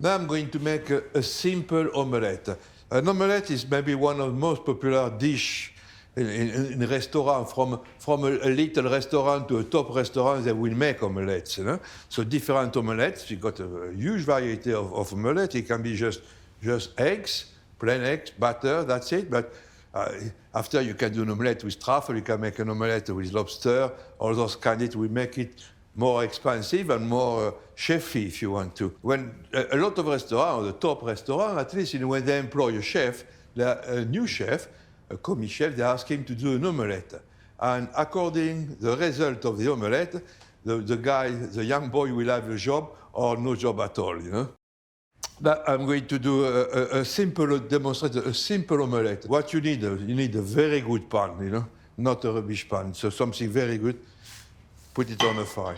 Now I'm going to make a simple omelette. An omelette is maybe one of the most popular dishes in restaurant. From a little restaurant to a top restaurant, they will make omelettes. You know? So different omelettes. You've got a huge variety of omelettes. It can be just eggs, plain eggs, butter, that's it. But after you can do an omelette with truffle, you can make an omelette with lobster. All those kind, it will make it more expensive and more chefy if you want to. When a lot of restaurants, the top restaurants, at least when they employ a chef, a new chef, a commis chef, they ask him to do an omelette. And according to the result of the omelette, the guy, the young boy will have a job or no job at all, you know. But I'm going to do demonstrate a simple omelette. What you need a very good pan, you know, not a rubbish pan. So something very good. Put it on the fire.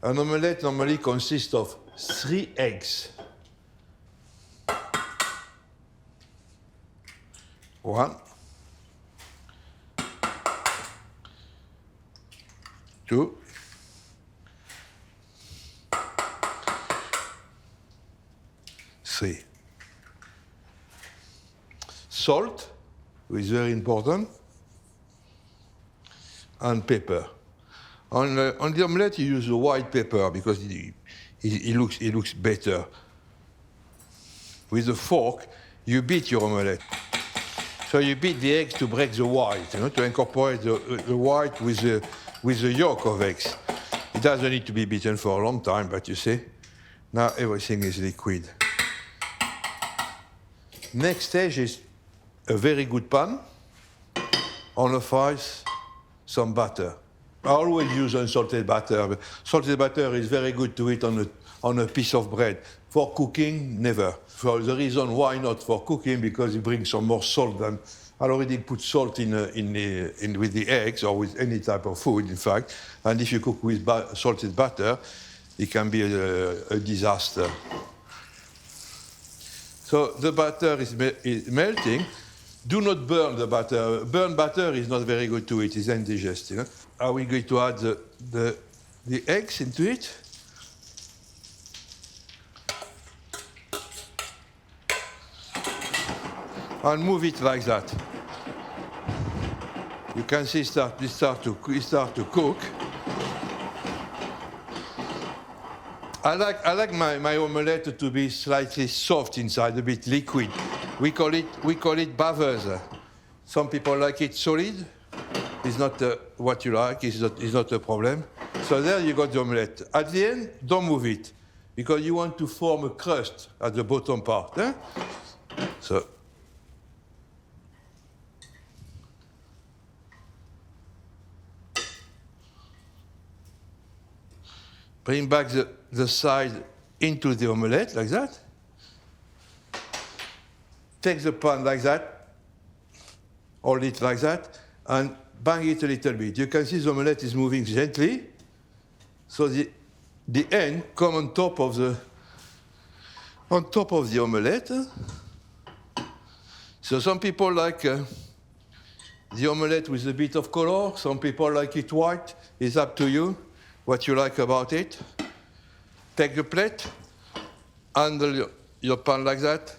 An omelette normally consists of 3 eggs. 1, 2, 3. Salt, which is very important, and pepper. On the omelette, you use the white pepper because it looks better. With a fork, you beat your omelette. So you beat the eggs to break the white, you know, to incorporate the white with the yolk of eggs. It doesn't need to be beaten for a long time, but you see, now everything is liquid. Next stage is a very good pan. On the fire, some butter. I always use unsalted butter. Salted butter is very good to eat on a piece of bread. For cooking, never. For the reason why not for cooking, because it brings some more salt than. I already put salt in with the eggs or with any type of food, in fact. And if you cook with salted butter, it can be a disaster. So the butter is melting. Do not burn the butter. Burnt butter is not very good to eat. It's indigestion. You know? Are we going to add the eggs into it? And move it like that. You can see it start to cook. I like my omelette to be slightly soft inside, a bit liquid. We call it baveuses. Some people like it solid. It's not what you like. It's not a problem. So there you got the omelette. At the end, don't move it because you want to form a crust at the bottom part. Eh? So. Bring back the side into the omelette, like that. Take the pan like that, hold it like that, and bang it a little bit. You can see the omelette is moving gently, so the end come on top of the omelette. So some people like the omelette with a bit of color. Some people like it white. It's up to you. What you like about it. Take the plate, handle your pan like that,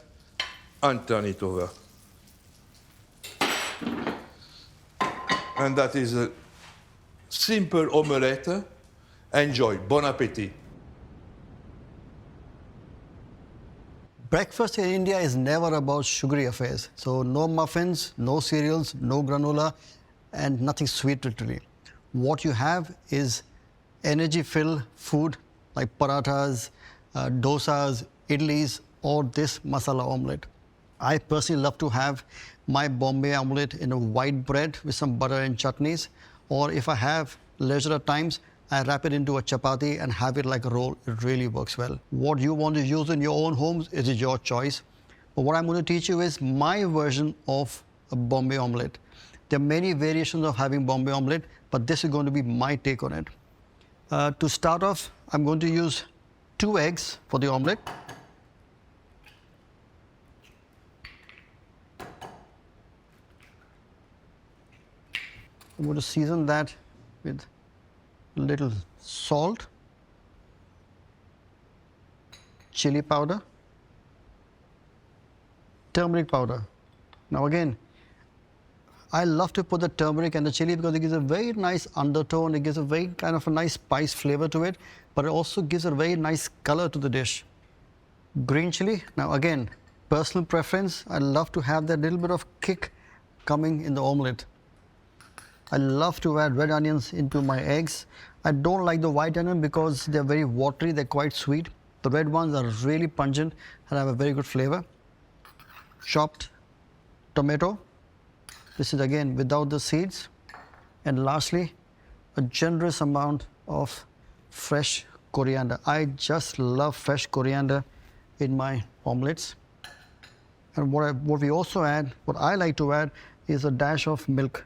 and turn it over. And that is a simple omelette. Enjoy. Bon appétit. Breakfast in India is never about sugary affairs. So no muffins, no cereals, no granola, and nothing sweet literally. What you have is energy-filled food like parathas, dosas, idlis, or this masala omelette. I personally love to have my Bombay omelette in a white bread with some butter and chutneys, or if I have leisure at times, I wrap it into a chapati and have it like a roll. It really works well. What you want to use in your own homes is your choice. But what I'm going to teach you is my version of a Bombay omelette. There are many variations of having Bombay omelette, but this is going to be my take on it. To start off, I'm going to use 2 eggs for the omelette. I'm going to season that with a little salt, chili powder, turmeric powder. Now again, I love to put the turmeric and the chili because it gives a very nice undertone, it gives a very kind of a nice spice flavor to it, but it also gives a very nice color to the dish. Green chili, now again, personal preference, I love to have that little bit of kick coming in the omelette. I love to add red onions into my eggs. I don't like the white onion because they're very watery, they're quite sweet. The red ones are really pungent and have a very good flavor. Chopped tomato. This is again without the seeds. And lastly, a generous amount of fresh coriander. I just love fresh coriander in my omelettes. And what we also add, what I like to add, is a dash of milk.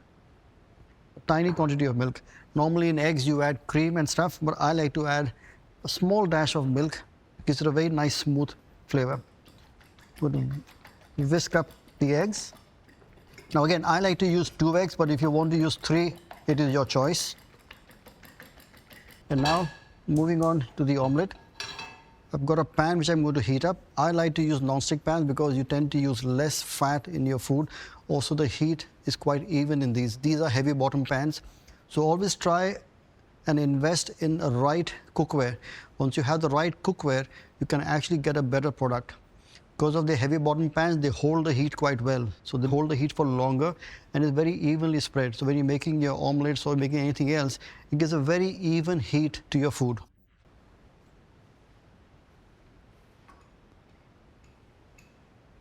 A tiny quantity of milk. Normally in eggs you add cream and stuff, but I like to add a small dash of milk. It gives it a very nice smooth flavor. Whisk up the eggs. Now again, I like to use 2 eggs, but if you want to use 3, it is your choice. And now, moving on to the omelette. I've got a pan which I'm going to heat up. I like to use non-stick pans because you tend to use less fat in your food. Also, the heat is quite even in these. These are heavy bottom pans. So always try and invest in a right cookware. Once you have the right cookware, you can actually get a better product. Because of the heavy bottom pans, they hold the heat quite well. So they hold the heat for longer and it's very evenly spread. So when you're making your omelettes or making anything else, it gives a very even heat to your food.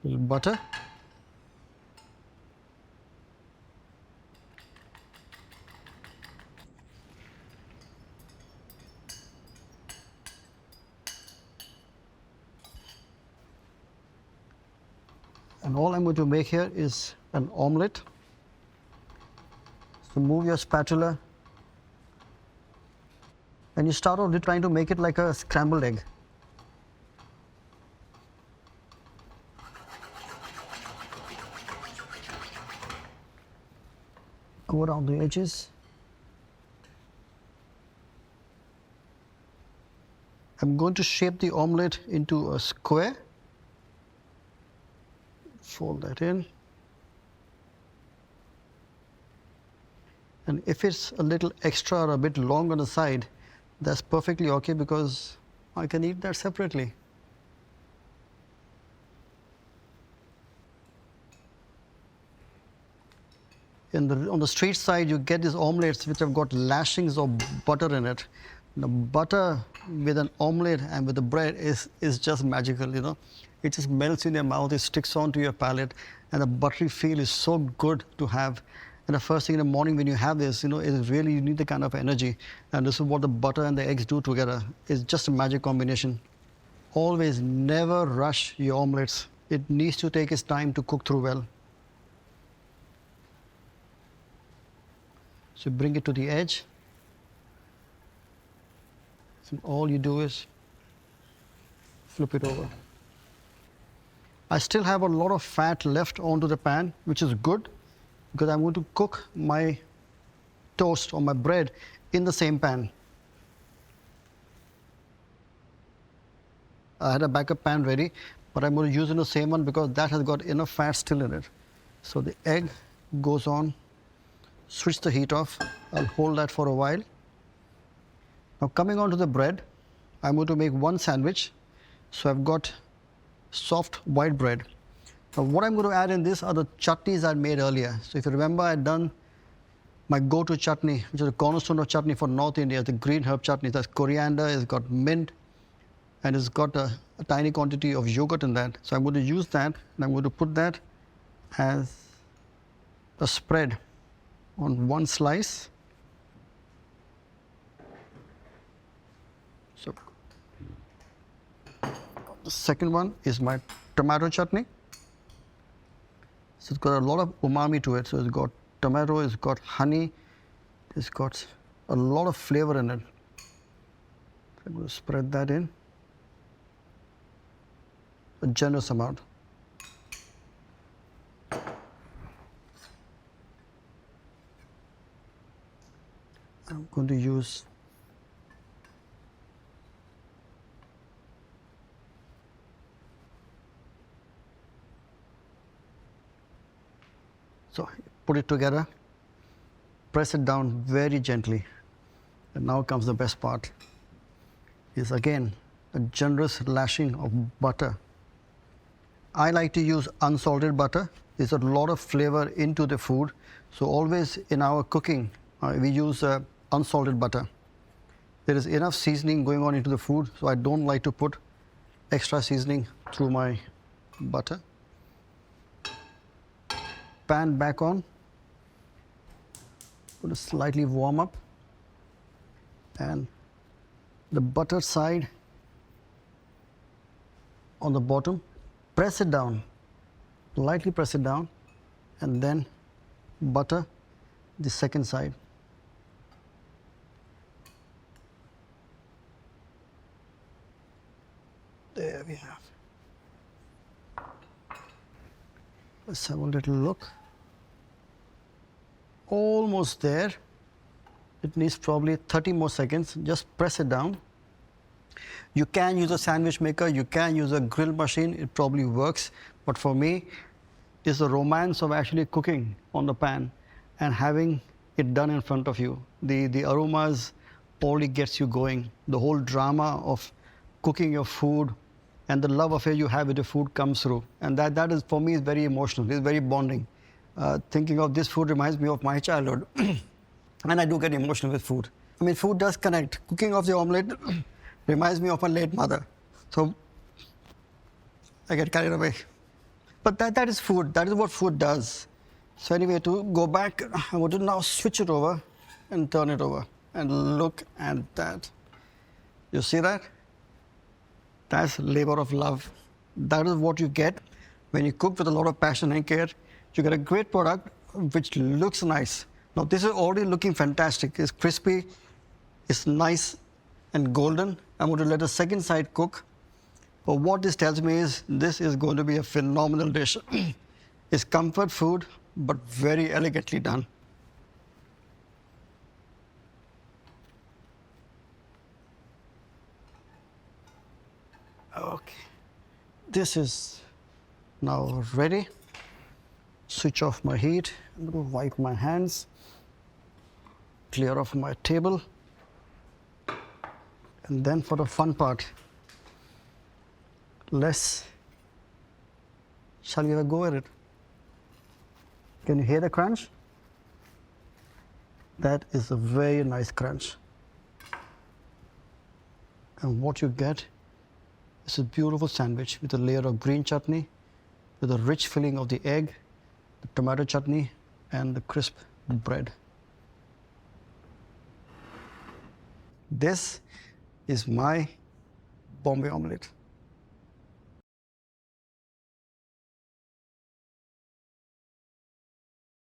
A little butter. And all I'm going to make here is an omelette. So move your spatula and you start off trying to make it like a scrambled egg. Go around the edges. I'm going to shape the omelette into a square. Fold that in. And if it's a little extra or a bit long on the side, that's perfectly okay because I can eat that separately. On the street side, you get these omelettes which have got lashings of butter in it. The butter with an omelette and with the bread is just magical, you know. It just melts in your mouth, it sticks onto your palate, and the buttery feel is so good to have. And the first thing in the morning when you have this, you know, it is really, you need the kind of energy. And this is what the butter and the eggs do together. It's just a magic combination. Always never rush your omelettes. It needs to take its time to cook through well. So bring it to the edge. So all you do is flip it over. I still have a lot of fat left onto the pan, which is good because I'm going to cook my toast or my bread in the same pan. I had a backup pan ready, but I'm going to use in the same one because that has got enough fat still in it. So the egg goes on, switch the heat off. I'll hold that for a while. Now coming on to the bread, I'm going to make one sandwich. So I've got soft white bread. Now what I'm going to add in this are the chutneys I made earlier. So if you remember, I'd done my go-to chutney, which is a cornerstone of chutney for North India, the green herb chutney. That's coriander, it's got mint, and it's got a tiny quantity of yogurt in that. So I'm going to use that, and I'm going to put that as a spread on one slice. So the second one is my tomato chutney. So it's got a lot of umami to it. So it's got tomato, it's got honey, it's got a lot of flavor in it. I'm going to spread that in. A generous amount. I'm going to use So put it together, press it down very gently. And now comes the best part, is again a generous lashing of butter. I like to use unsalted butter. There's a lot of flavor into the food. So always in our cooking, we use unsalted butter. There is enough seasoning going on into the food, so I don't like to put extra seasoning through my butter. Pan back on. Put it slightly warm up. And the butter side on the bottom, press it down, lightly press it down, and then butter the second side. There we have. Let's have a little look. Almost there. It needs probably 30 more seconds. Just press it down. You can use a sandwich maker, you can use a grill machine, it probably works. But for me, it's the romance of actually cooking on the pan and having it done in front of you. The aromas probably gets you going. The whole drama of cooking your food and the love affair you have with the food comes through. And that is, for me, is very emotional, it's very bonding. Thinking of this food reminds me of my childhood. And I do get emotional with food. I mean, food does connect. Cooking of the omelette reminds me of my late mother. So I get carried away. But that is food. That is what food does. So anyway, to go back, I want to now switch it over and turn it over. And look at that. You see that? That's labor of love. That is what you get when you cook with a lot of passion and care. You get a great product which looks nice. Now this is already looking fantastic. It's crispy, it's nice and golden. I'm going to let the second side cook. But what this tells me is this is going to be a phenomenal dish. It's comfort food, but very elegantly done. Okay, this is now ready. Switch off my heat. I'm going to wipe my hands. Clear off my table. And then for the fun part, shall we have a go at it? Can you hear the crunch? That is a very nice crunch. And what you get is a beautiful sandwich with a layer of green chutney, with a rich filling of the egg, the tomato chutney, and the crisp bread. This is my Bombay omelette.